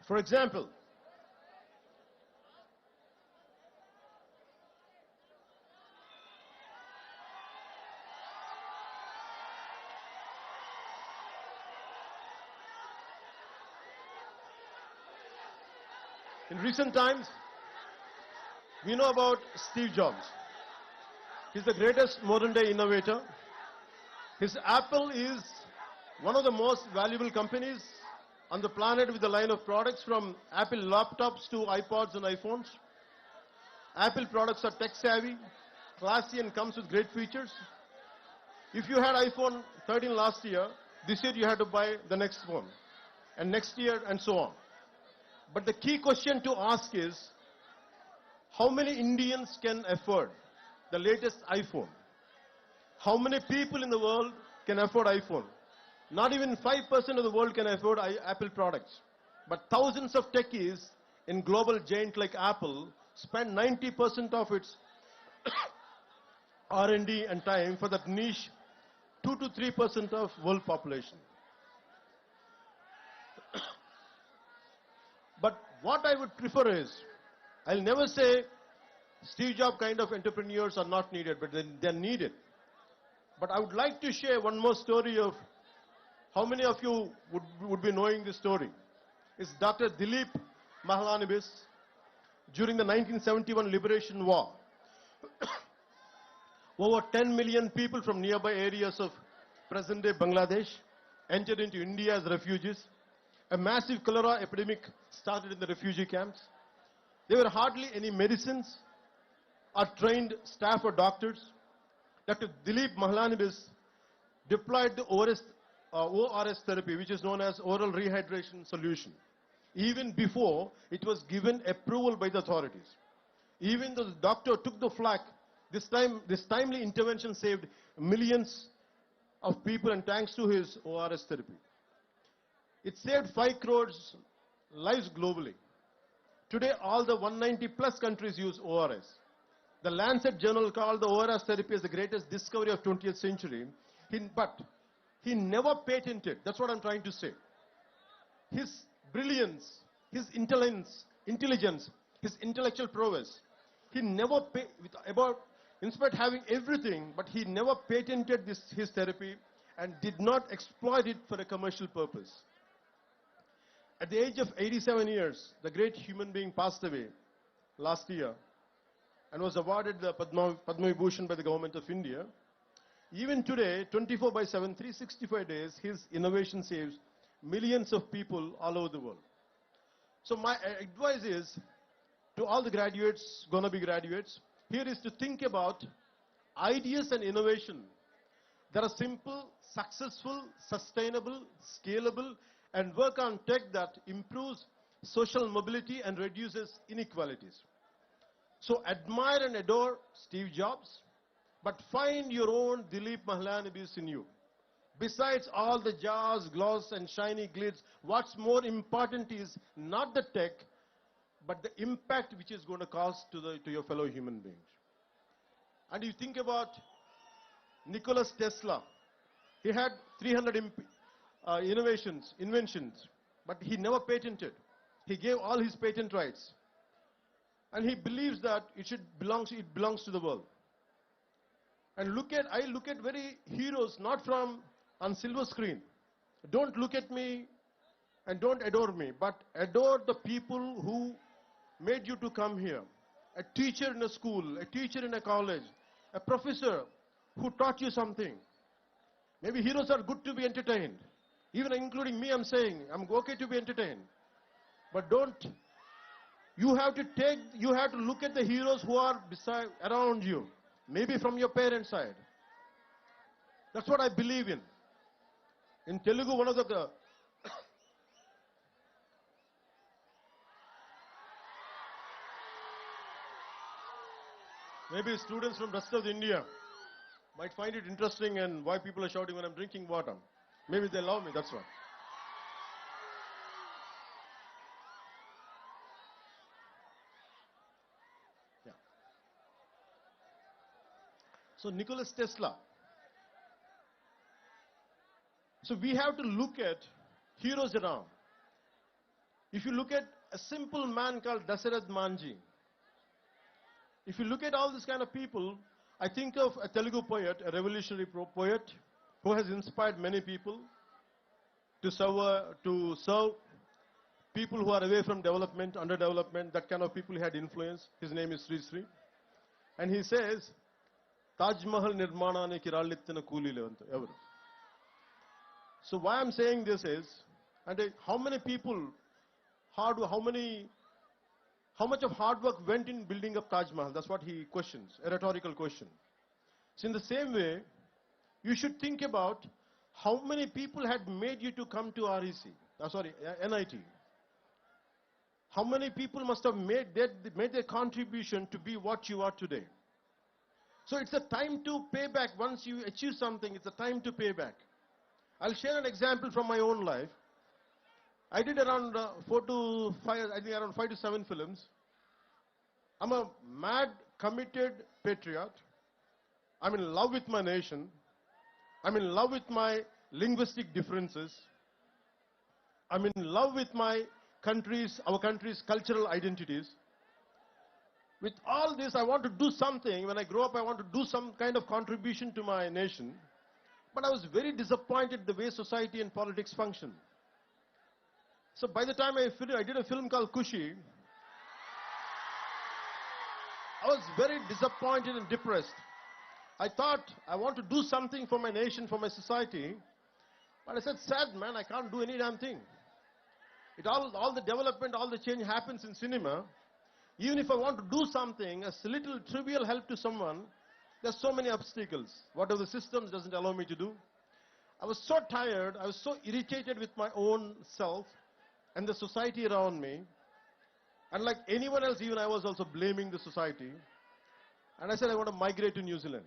For example, in recent times, we know about Steve Jobs. He's the greatest modern day innovator. His Apple is one of the most valuable companies on the planet with a line of products from Apple laptops to iPods and iPhones. Apple products are tech savvy, classy and comes with great features. If you had iPhone 13 last year, this year you had to buy the next one, and next year and so on. But the key question to ask is, how many Indians can afford the latest iPhone? How many people in the world can afford iPhone? Not even 5% of the world can afford Apple products. But thousands of techies in global giant like Apple spend 90% of its R&D and time for that niche 2 to 3% of world population. But what I would prefer is, I'll never say Steve Jobs kind of entrepreneurs are not needed, but they're needed. But I would like to share one more story of how many of you would be knowing this story. It's Dr. Dilip Mahalanobis during the 1971 Liberation War. Over 10 million people from nearby areas of present-day Bangladesh entered into India as refugees. A massive cholera epidemic started in the refugee camps. There were hardly any medicines or trained staff or doctors. Dr. Dilip Mahalanobis deployed the ORS therapy, which is known as oral rehydration solution, even before it was given approval by the authorities. Even though the doctor took the flak, this timely intervention saved millions of people, and thanks to his ORS therapy. It saved 5 crores lives globally. Today, all the 190 plus countries use ORS. The Lancet journal called the ORS therapy as the greatest discovery of 20th century. But he never patented. That's what I'm trying to say. His brilliance, his intelligence, his intellectual prowess. He never in spite of having everything, but he never patented his therapy and did not exploit it for a commercial purpose. At the age of 87 years, the great human being passed away last year and was awarded the Padma Vibhushan by the government of India. Even today, 24/7, 365 days, his innovation saves millions of people all over the world. So my advice is to all the graduates, gonna be graduates, here is to think about ideas and innovation that are simple, successful, sustainable, scalable, and work on tech that improves social mobility and reduces inequalities. So admire and adore Steve Jobs, but find your own Dilip Mahalanobis in you. Besides all the jazz, gloss, and shiny glitz, what's more important is not the tech, but the impact which is going to cause to your fellow human beings. And you think about Nikola Tesla. He had 300 inventions, but he never patented. He gave all his patent rights. And he believes that it belongs to the world. And I look at very heroes, not from on silver screen. Don't look at me and don't adore me, but adore the people who made you to come here. A teacher in a school, a teacher in a college, a professor who taught you something. Maybe heroes are good to be entertained. Even including me, I'm saying, I'm okay to be entertained. But you have to look at the heroes who are around you. Maybe from your parents' side. That's what I believe in. In Telugu, one of the maybe students from rest of India might find it interesting and why people are shouting when I'm drinking water. Maybe they love me, that's why. Yeah. So Nikola Tesla. So we have to look at heroes around. If you look at a simple man called Dasarath Manji, if you look at all these kind of people, I think of a Telugu poet, a revolutionary poet, who has inspired many people to serve people who are away from development, underdevelopment, that kind of people he had influence. His name is Sri Sri. And he says, Taj Mahal nirmananiki rallittina koolile anta evaru. So why I'm saying this is, and how many people, how much of hard work went in building up Taj Mahal? That's what he questions, a rhetorical question. So in the same way, you should think about how many people had made you to come to NIT. How many people must have made their contribution to be what you are today? So it's a time to pay back. Once you achieve something, it's a time to pay back. I'll share an example from my own life. I did around 4 to 5, I think around 5 to 7 films. I'm a mad, committed patriot. I'm in love with my nation. I'm in love with my linguistic differences. I'm in love with our country's cultural identities. With all this, I want to do something. When I grow up, I want to do some kind of contribution to my nation. But I was very disappointed the way society and politics function. So by the time I did a film called Kushi, I was very disappointed and depressed. I thought, I want to do something for my nation, for my society. But I said, sad man, I can't do any damn thing. All the development, all the change happens in cinema. Even if I want to do something, a little trivial help to someone, there's so many obstacles. Whatever the systems doesn't allow me to do. I was so tired, I was so irritated with my own self and the society around me. And like anyone else, even I was also blaming the society. And I said, I want to migrate to New Zealand.